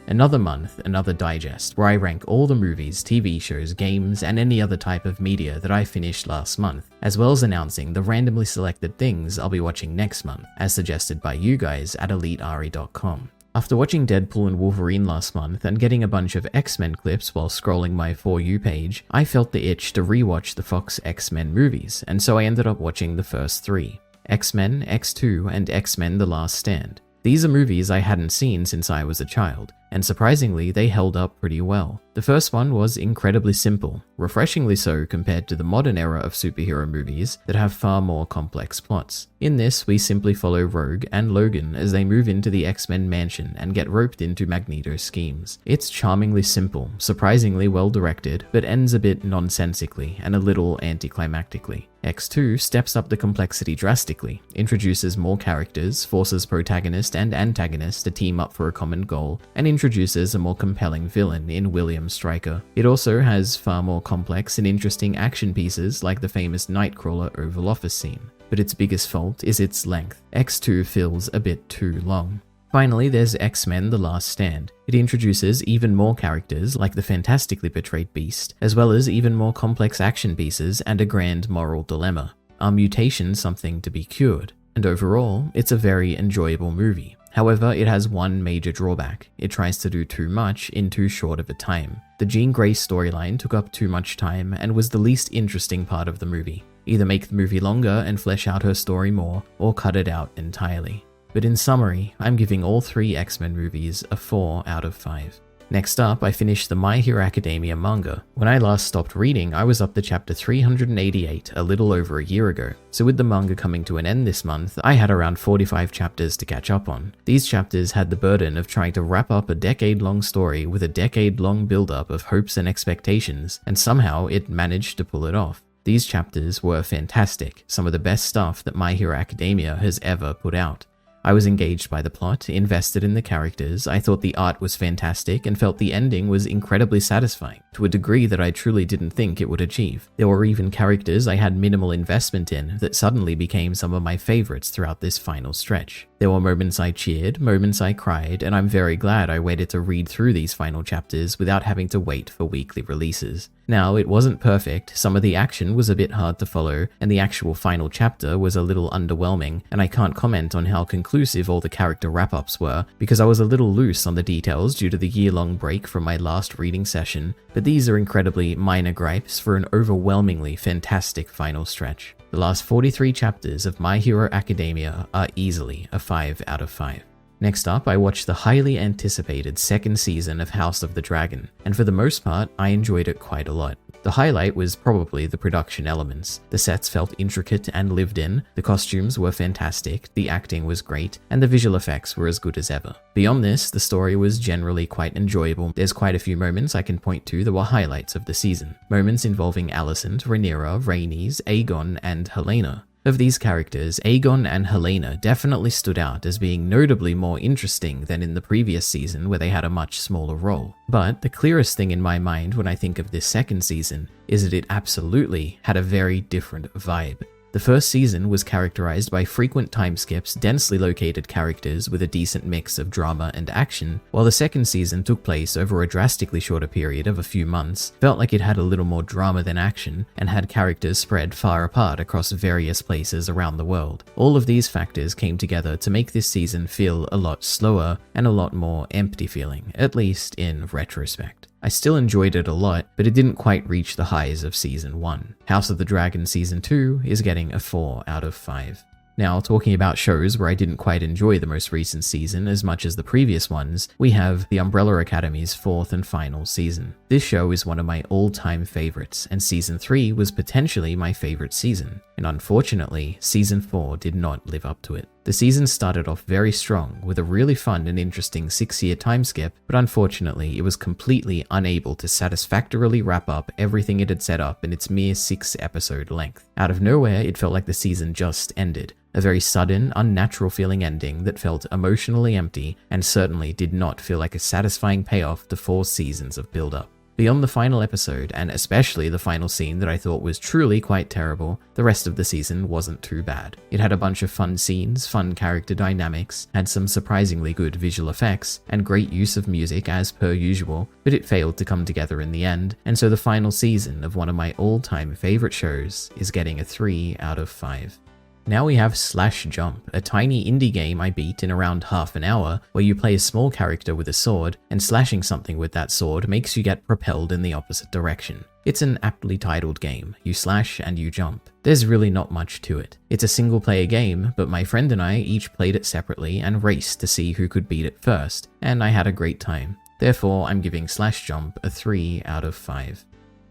Another month, another digest, where I rank all the movies, TV shows, games, and any other type of media that I finished last month, as well as announcing the randomly selected things I'll be watching next month, as suggested by you guys at EliteAri.com. After watching Deadpool and Wolverine last month and getting a bunch of X-Men clips while scrolling my For You page, I felt the itch to rewatch the Fox X-Men movies, and so I ended up watching the first three: X-Men, X2, and X-Men The Last Stand. These are movies I hadn't seen since I was a child, and surprisingly they held up pretty well. The first one was incredibly simple, refreshingly so compared to the modern era of superhero movies that have far more complex plots. In this, we simply follow Rogue and Logan as they move into the X-Men mansion and get roped into Magneto's schemes. It's charmingly simple, surprisingly well directed, but ends a bit nonsensically and a little anticlimactically. X2 steps up the complexity drastically, introduces more characters, forces protagonist and antagonist to team up for a common goal, and introduces a more compelling villain in William Stryker. It also has far more complex and interesting action pieces like the famous Nightcrawler Oval Office scene. But its biggest fault is its length. X2 feels a bit too long. Finally, there's X-Men The Last Stand. It introduces even more characters like the fantastically portrayed Beast, as well as even more complex action pieces and a grand moral dilemma. Are mutations something to be cured? And overall, it's a very enjoyable movie. However, it has one major drawback. It tries to do too much in too short of a time. The Jean Grey storyline took up too much time and was the least interesting part of the movie. Either make the movie longer and flesh out her story more, or cut it out entirely. But in summary, I'm giving all three X-Men movies a 4 out of 5. Next up, I finished the My Hero Academia manga. When I last stopped reading, I was up to chapter 388 a little over a year ago. So with the manga coming to an end this month, I had around 45 chapters to catch up on. These chapters had the burden of trying to wrap up a decade-long story with a decade-long build-up of hopes and expectations, and somehow it managed to pull it off. These chapters were fantastic, some of the best stuff that My Hero Academia has ever put out. I was engaged by the plot, invested in the characters, I thought the art was fantastic, and felt the ending was incredibly satisfying, to a degree that I truly didn't think it would achieve. There were even characters I had minimal investment in that suddenly became some of my favorites throughout this final stretch. There were moments I cheered, moments I cried, and I'm very glad I waited to read through these final chapters without having to wait for weekly releases. Now, it wasn't perfect, some of the action was a bit hard to follow, and the actual final chapter was a little underwhelming, and I can't comment on how conclusive all the character wrap-ups were, because I was a little loose on the details due to the year-long break from my last reading session, but these are incredibly minor gripes for an overwhelmingly fantastic final stretch. The last 43 chapters of My Hero Academia are easily a 5 out of 5. Next up, I watched the highly anticipated second season of House of the Dragon, and for the most part, I enjoyed it quite a lot. The highlight was probably the production elements. The sets felt intricate and lived in, the costumes were fantastic, the acting was great, and the visual effects were as good as ever. Beyond this, the story was generally quite enjoyable. There's quite a few moments I can point to that were highlights of the season. Moments involving Alicent, Rhaenyra, Rhaenys, Aegon, and Helena. Of these characters, Aegon and Helena definitely stood out as being notably more interesting than in the previous season where they had a much smaller role. But the clearest thing in my mind when I think of this second season is that it absolutely had a very different vibe. The first season was characterized by frequent time skips, densely located characters with a decent mix of drama and action, while the second season took place over a drastically shorter period of a few months, felt like it had a little more drama than action, and had characters spread far apart across various places around the world. All of these factors came together to make this season feel a lot slower and a lot more empty feeling, at least in retrospect. I still enjoyed it a lot, but it didn't quite reach the highs of Season 1. House of the Dragon Season 2 is getting a 4 out of 5. Now, talking about shows where I didn't quite enjoy the most recent season as much as the previous ones, we have The Umbrella Academy's 4th and final season. This show is one of my all-time favorites, and Season 3 was potentially my favorite season. And unfortunately, Season 4 did not live up to it. The season started off very strong with a really fun and interesting 6-year time skip, but unfortunately it was completely unable to satisfactorily wrap up everything it had set up in its mere 6-episode length. Out of nowhere, it felt like the season just ended. A very sudden, unnatural feeling ending that felt emotionally empty and certainly did not feel like a satisfying payoff to 4 seasons of build-up. Beyond the final episode, and especially the final scene that I thought was truly quite terrible, the rest of the season wasn't too bad. It had a bunch of fun scenes, fun character dynamics, had some surprisingly good visual effects, and great use of music as per usual, but it failed to come together in the end, and so the final season of one of my all-time favorite shows is getting a 3 out of 5. Now we have Slash Jump, a tiny indie game I beat in around half an hour, where you play a small character with a sword, and slashing something with that sword makes you get propelled in the opposite direction. It's an aptly titled game. You slash and you jump. There's really not much to it. It's a single player game, but my friend and I each played it separately and raced to see who could beat it first, and I had a great time. Therefore, I'm giving Slash Jump a 3 out of 5.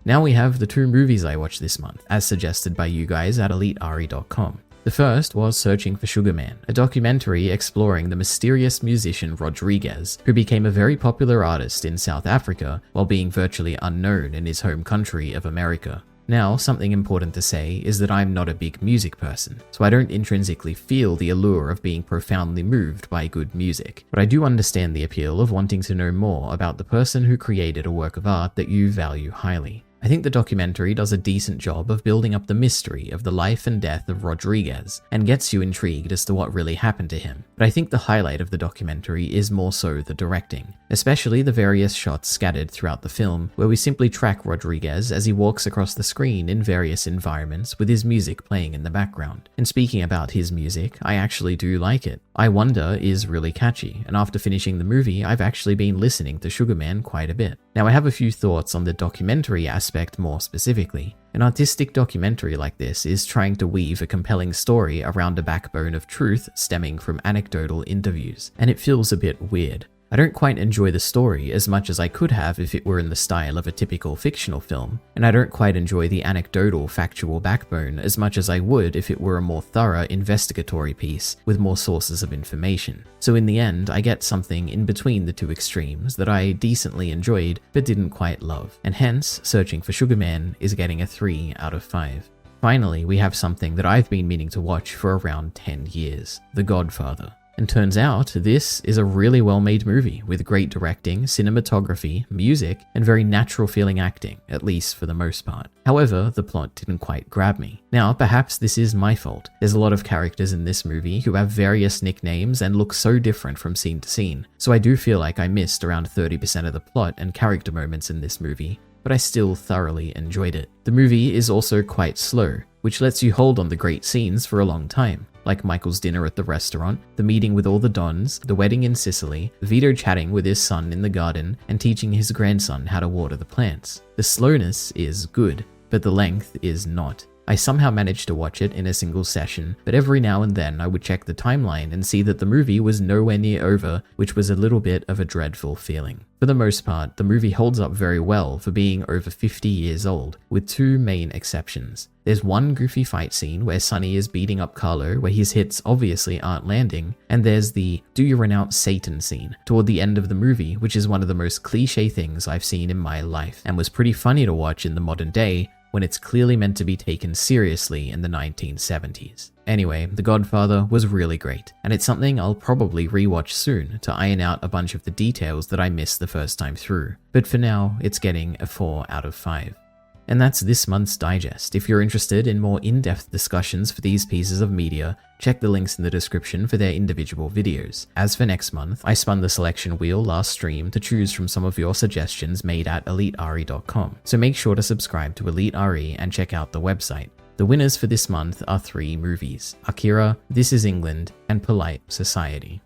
Now we have the 2 movies I watched this month, as suggested by you guys at EliteAri.com. The first was Searching for Sugar Man, a documentary exploring the mysterious musician Rodriguez, who became a very popular artist in South Africa while being virtually unknown in his home country of America. Now, something important to say is that I'm not a big music person, so I don't intrinsically feel the allure of being profoundly moved by good music, but I do understand the appeal of wanting to know more about the person who created a work of art that you value highly. I think the documentary does a decent job of building up the mystery of the life and death of Rodriguez and gets you intrigued as to what really happened to him. But I think the highlight of the documentary is more so the directing, especially the various shots scattered throughout the film where we simply track Rodriguez as he walks across the screen in various environments with his music playing in the background. And speaking about his music, I actually do like it. I Wonder is really catchy, and after finishing the movie, I've actually been listening to Sugar Man quite a bit. Now I have a few thoughts on the documentary aspect more specifically. An artistic documentary like this is trying to weave a compelling story around a backbone of truth stemming from anecdotal interviews, and it feels a bit weird. I don't quite enjoy the story as much as I could have if it were in the style of a typical fictional film, and I don't quite enjoy the anecdotal, factual backbone as much as I would if it were a more thorough investigatory piece with more sources of information. So in the end, I get something in between the two extremes that I decently enjoyed but didn't quite love, and hence Searching for Sugar Man is getting a 3 out of 5. Finally, we have something that I've been meaning to watch for around 10 years, The Godfather. And turns out, this is a really well-made movie with great directing, cinematography, music, and very natural-feeling acting, at least for the most part. However, the plot didn't quite grab me. Now, perhaps this is my fault. There's a lot of characters in this movie who have various nicknames and look so different from scene to scene, so I do feel like I missed around 30% of the plot and character moments in this movie, but I still thoroughly enjoyed it. The movie is also quite slow, which lets you hold on the great scenes for a long time, like Michael's dinner at the restaurant, the meeting with all the Dons, the wedding in Sicily, Vito chatting with his son in the garden, and teaching his grandson how to water the plants. The slowness is good, but the length is not. I somehow managed to watch it in a single session, but every now and then I would check the timeline and see that the movie was nowhere near over, which was a little bit of a dreadful feeling. For the most part, the movie holds up very well for being over 50 years old, with 2 main exceptions. There's one goofy fight scene where Sonny is beating up Carlo where his hits obviously aren't landing, and there's the "Do you renounce Satan" scene toward the end of the movie, which is one of the most cliche things I've seen in my life, and was pretty funny to watch in the modern day, when it's clearly meant to be taken seriously in the 1970s. Anyway, The Godfather was really great, and it's something I'll probably rewatch soon to iron out a bunch of the details that I missed the first time through, but for now, it's getting a 4 out of 5. And that's this month's digest. If you're interested in more in-depth discussions for these pieces of media, check the links in the description for their individual videos. As for next month, I spun the selection wheel last stream to choose from some of your suggestions made at EliteAri.com, so make sure to subscribe to EliteAri and check out the website. The winners for this month are 3 movies: Akira, This Is England, and Polite Society.